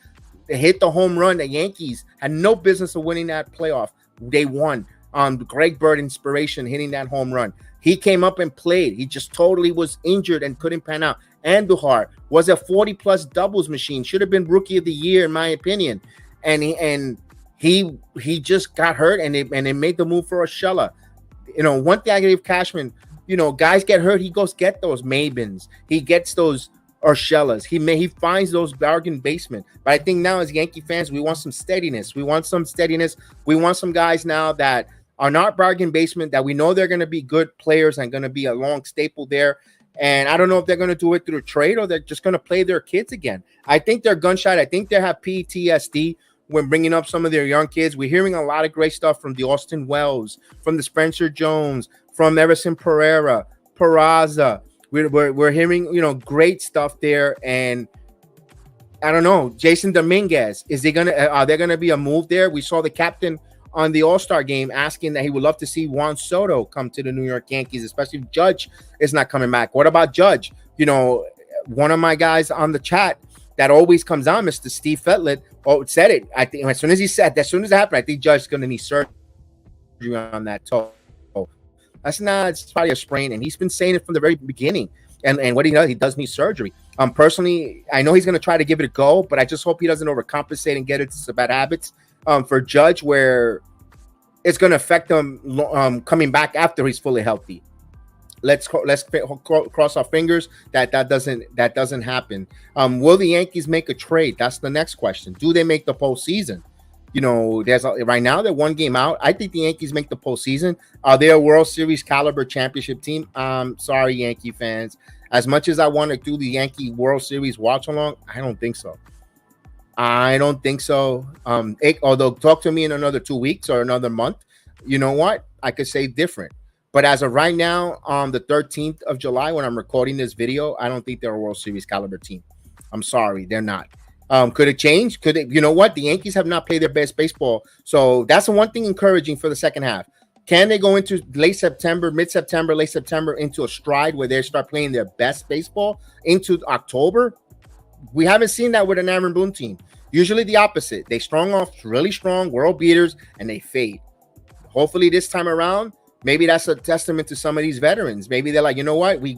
They hit the home run. The Yankees had no business of winning that playoff. They won on Greg Bird inspiration, hitting that home run. He came up and played. He just totally was injured and couldn't pan out. Andujar was a 40-plus doubles machine. Should have been rookie of the year, in my opinion. And he just got hurt, and they made the move for Urshela. One thing I gave Cashman, guys get hurt, he goes get those Mabins. He gets those Urschelas. He finds those bargain basement. But I think now as Yankee fans, we want some steadiness. We want some guys now that are not bargain basement, that we know they're going to be good players and going to be a long staple there. And I don't know if they're going to do it through a trade or they're just going to play their kids again. I think they're gun-shy. I think they have PTSD when bringing up some of their young kids. We're hearing a lot of great stuff from the Austin Wells, from the Spencer Jones, from Everson Pereira, Peraza. We're hearing, great stuff there. And I don't know, Jason Dominguez, are there going to be a move there? We saw the captain on the All-Star game asking that he would love to see Juan Soto come to the New York Yankees, especially if Judge is not coming back. What about Judge? You know, one of my guys on the chat that always comes on, Mr. Steve Fetlet, said it. I think as soon as it happened, I think Judge is going to need surgery on that toe. It's probably a sprain, and he's been saying it from the very beginning. And what he does need surgery. Personally, I know he's going to try to give it a go, but I just hope he doesn't overcompensate and get into some bad habits for Judge, where it's going to affect him coming back after he's fully healthy. Let's cross our fingers that doesn't happen. Will the Yankees make a trade? That's the next question. Do they make the postseason? You know, right now they're one game out. I think the Yankees make the postseason. Are they a World Series caliber championship team? Sorry, Yankee fans. As much as I want to do the Yankee World Series watch along, I don't think so. Although talk to me in another 2 weeks or another month, you know what? I could say different. But as of right now, on the 13th of July, when I'm recording this video, I don't think they're a World Series caliber team. I'm sorry, they're not. Could it change? Could it? You know what? The Yankees have not played their best baseball. So that's the one thing encouraging for the second half. Can they go into mid-September, late September, into a stride where they start playing their best baseball into October? We haven't seen that with an Aaron Boone team. Usually the opposite. They strong off really strong world beaters and they fade. Hopefully this time around, maybe that's a testament to some of these veterans. Maybe they're like, you know what? We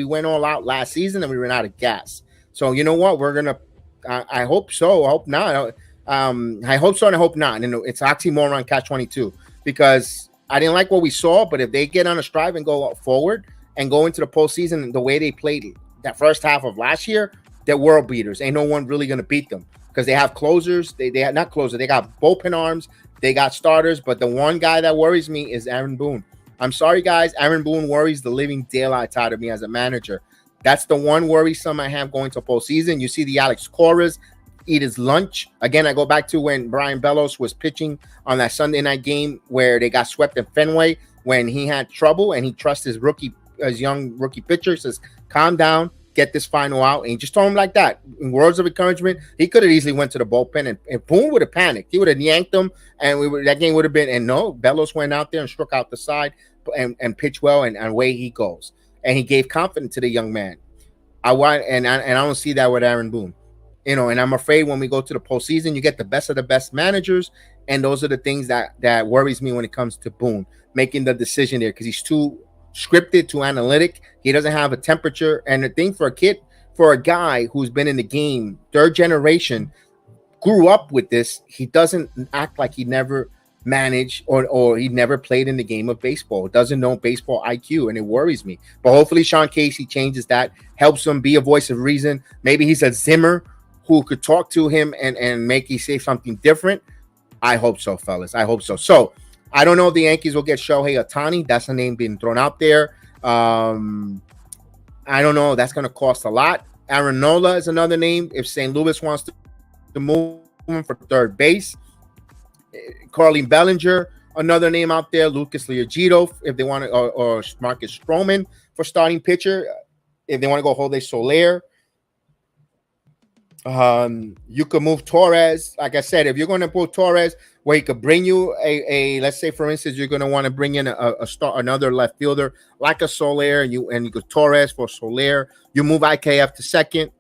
went all out last season and we ran out of gas. So you know what? We're gonna. I hope so. I hope not. I hope so and I hope not. And it's oxymoron catch-22 because I didn't like what we saw. But if they get on a stride and go forward and go into the postseason the way they played that first half of last year, they're world beaters. Ain't no one really gonna beat them because they have closers. They have not closers. They got bullpen arms. They got starters. But the one guy that worries me is Aaron Boone. I'm sorry, guys. Aaron Boone worries the living daylights out of me as a manager. That's the one worrisome I have going to postseason. You see the Alex Coras eat his lunch. Again, I go back to when Brian Bellows was pitching on that Sunday night game where they got swept in Fenway when he had trouble and he trusts his young rookie pitcher, says, calm down, get this final out. And he just told him like that. In words of encouragement, he could have easily went to the bullpen and Boone would have panicked. He would have yanked him and that game would have been, and no, Bellows went out there and struck out the side and pitched well and away he goes. And he gave confidence to the young man. I don't see that with Aaron Boone. You know, and I'm afraid when we go to the postseason, you get the best of the best managers, and those are the things that worries me when it comes to Boone making the decision there because he's too scripted, too analytic. He doesn't have a temperature. And the thing for a guy who's been in the game, third generation, grew up with this, he doesn't act like he never managed or he never played in the game of baseball, doesn't know baseball IQ, and it worries me. But hopefully Sean Casey changes that, helps him be a voice of reason. Maybe he's a Zimmer who could talk to him and make he say something different. I hope so, fellas. I hope so. So I don't know if the Yankees will get Shohei Ohtani. That's a name being thrown out there. I don't know. That's going to cost a lot. Aaron Nola is another name. If St. Louis wants to move him for third base. Carlin Bellinger, another name out there. Lucas Liogito, if they want to, or Marcus Stroman for starting pitcher. If they want to go Jose Soler. You could move Torres. Like I said, if you're going to put Torres, where he could bring you a let's say, for instance, you're going to want to bring in another left fielder like a Soler, and you go Torres for Soler. You move IKF to second.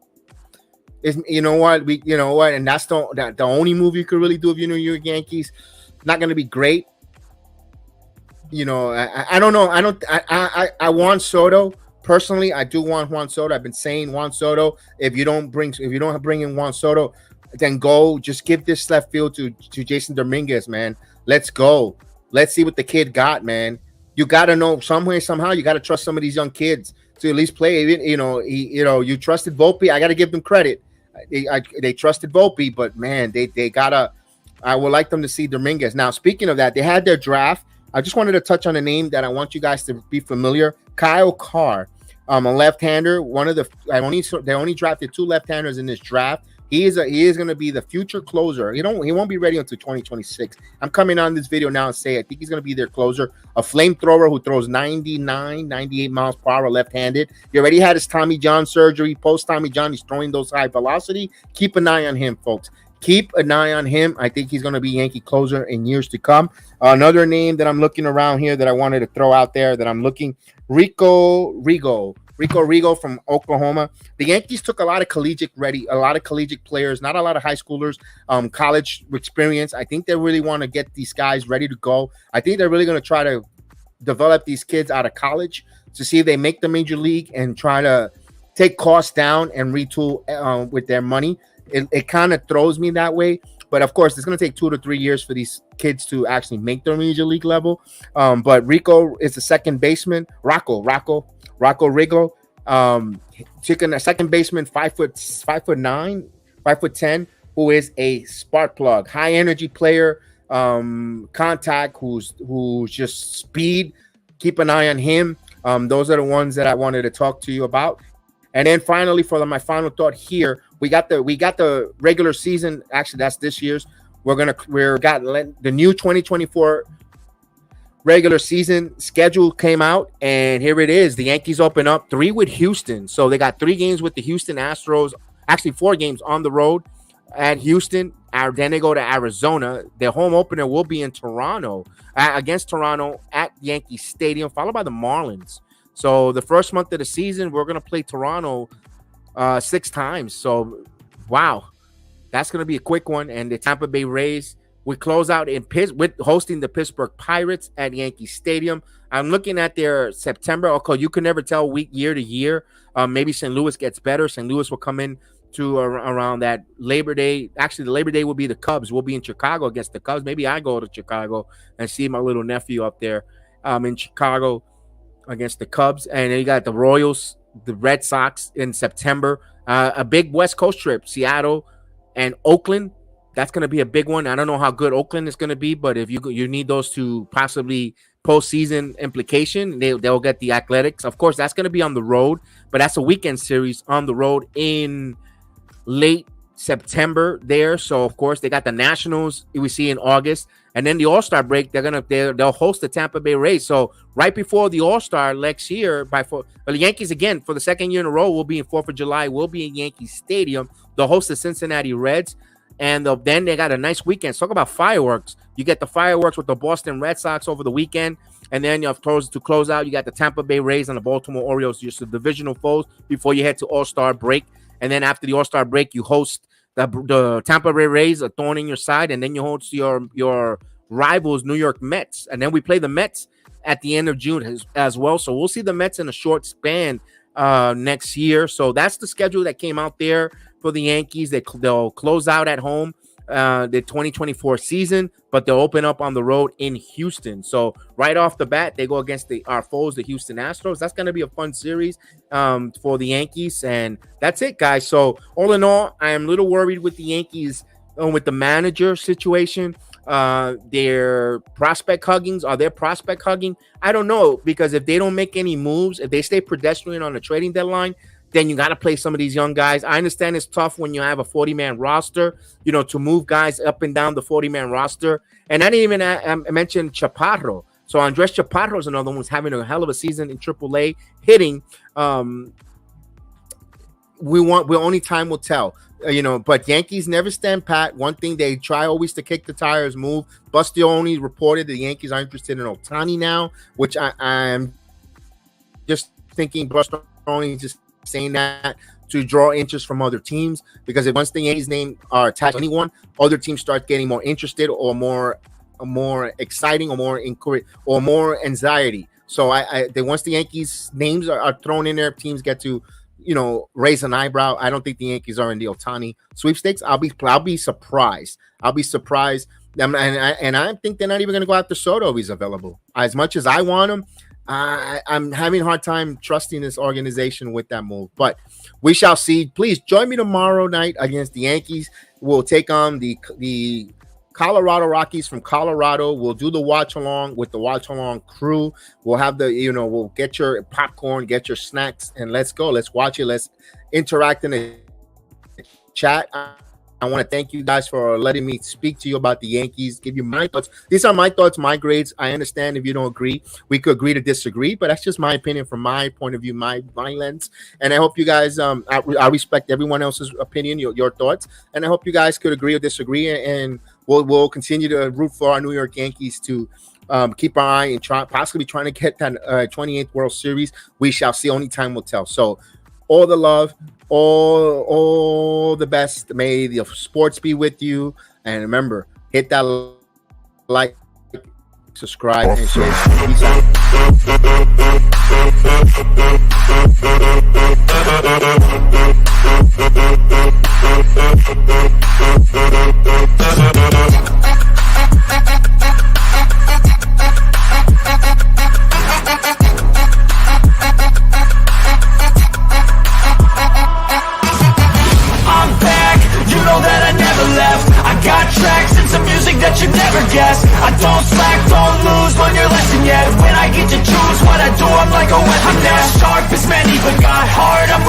You know what, and that's the only move you could really do if you know you're Yankees. Not going to be great. You know, I don't know. I want Soto. Personally, I do want Juan Soto. I've been saying Juan Soto. If you don't bring in Juan Soto, then just give this left field to Jason Dominguez, man. Let's go. Let's see what the kid got, man. You got to know somehow you got to trust some of these young kids to at least play. You trusted Volpe. I got to give them credit. They trusted Volpe, but man, they gotta. I would like them to see Dominguez. Now, speaking of that, they had their draft. I just wanted to touch on a name that I want you guys to be familiar. Kyle Carr, a left-hander. They only drafted 2 left-handers in this draft. He is going to be the future closer. He won't be ready until 2026. I'm coming on this video now and say I think he's going to be their closer. A flamethrower who throws 99, 98 miles per hour left-handed. He already had his Tommy John surgery. Post Tommy John, he's throwing those high velocity. Keep an eye on him, folks. Keep an eye on him. I think he's going to be Yankee closer in years to come. Another name that I'm looking around here that I wanted to throw out there that I'm looking, Rico Rigo from Oklahoma. The Yankees took a lot of a lot of collegiate players, not a lot of high schoolers, college experience. I think they really want to get these guys ready to go. I think they're really going to try to develop these kids out of college to see if they make the major league and try to take costs down and retool with their money. It kind of throws me that way. But of course, it's going to take 2 to 3 years for these kids to actually make their major league level. But Rico is the second baseman. Rocco Rigo, taking a second baseman, 5'9", 5'10", who is a spark plug, high energy player, contact, who's just speed. Keep an eye on him. Those are the ones that I wanted to talk to you about. And then finally, for my final thought here, we got the regular season. Actually, that's this year's. We got the new 2024 regular season schedule came out, and here it is. The Yankees open up 3 with Houston. So they got 3 games with the Houston Astros. Actually, 4 games on the road at Houston. Then they go to Arizona. Their home opener will be in Toronto, against Toronto at Yankee Stadium, followed by the Marlins. So the first month of the season, we're going to play Toronto 6 times. So, wow, that's going to be a quick one. And the Tampa Bay Rays, we close out with hosting the Pittsburgh Pirates at Yankee Stadium. I'm looking at their September. Okay, you can never tell year to year. Maybe St. Louis gets better. St. Louis will come in to around that Labor Day. Actually, the Labor Day will be the Cubs. We'll be in Chicago against the Cubs. Maybe I go to Chicago and see my little nephew up there in Chicago against the Cubs. And then you got the Royals, the Red Sox in September. A big West Coast trip, Seattle and Oakland. That's going to be a big one. I don't know how good Oakland is going to be, but if you need those to possibly postseason implication, they'll get the Athletics. Of course, that's going to be on the road, but that's a weekend series on the road in late September there. So of course they got the Nationals we see in August, and then the All-Star break they'll host the Tampa Bay Rays. So right before the All-Star next year, the Yankees again for the second year in a row will be in 4th of July. Will be in Yankee Stadium. They'll host the Cincinnati Reds. And then they got a nice weekend. Talk about fireworks. You get the fireworks with the Boston Red Sox over the weekend. And then you have to close out, you got the Tampa Bay Rays and the Baltimore Orioles, just the divisional foes before you head to All-Star break. And then after the All-Star break, you host the Tampa Bay Rays, a thorn in your side. And then you host your rivals, New York Mets. And then we play the Mets at the end of June as well. So we'll see the Mets in a short span next year. So that's the schedule that came out there for the Yankees. They'll close out at home the 2024 season, but they'll open up on the road in Houston. So right off the bat, they go against our foes, the Houston Astros. That's going to be a fun series for the Yankees. And that's it, guys. So all in all, I am a little worried with the Yankees with the manager situation. Their prospect huggings, are they prospect hugging? I don't know, because if they don't make any moves, if they stay pedestrian on the trading deadline, then you got to play some of these young guys. I understand it's tough when you have a 40-man roster, to move guys up and down the 40-man roster. And I didn't even mention Chaparro. So Andres Chaparro is another one who's having a hell of a season in AAA hitting. Only time will tell. But Yankees never stand pat. One thing, they try always to kick the tires, move. Bastioni reported the Yankees are interested in Ohtani now, which I'm just thinking Bastioni just saying that to draw interest from other teams, because if once the Yankees' name are attached to anyone, other teams start getting more interested or more exciting or more inquiry or more anxiety. So once the Yankees' names are thrown in there, teams get to raise an eyebrow. I don't think the Yankees are in the Ohtani sweepstakes. I'll be surprised. And I think they're not even going to go after Soto if he's available. As much as I want him, I'm having a hard time trusting this organization with that move. But we shall see. Please join me tomorrow night against the Yankees. We'll take on the Colorado Rockies from Colorado. We'll do the watch along with the watch along crew. We'll have we'll get your popcorn, get your snacks, and let's go. Let's watch it. Let's interact in the chat. I want to thank you guys for letting me speak to you about the Yankees, give you my thoughts. These are my thoughts, my grades. I understand if you don't agree. We could agree to disagree, but that's just my opinion from my point of view, my lens. And I hope you guys, I respect everyone else's opinion, your thoughts. And I hope you guys could agree or disagree. And we'll continue to root for our New York Yankees to keep our eye and possibly trying to get that 28th World Series. We shall see. Only time will tell. So all the love, all the best. May the sports be with you. And remember, hit that like, subscribe, and share. Peace out. That you never guess. I don't slack, don't lose, learn your lesson yet. When I get to choose what I do, I'm like a weapon. I'm not sharp as many, but got hard, I'm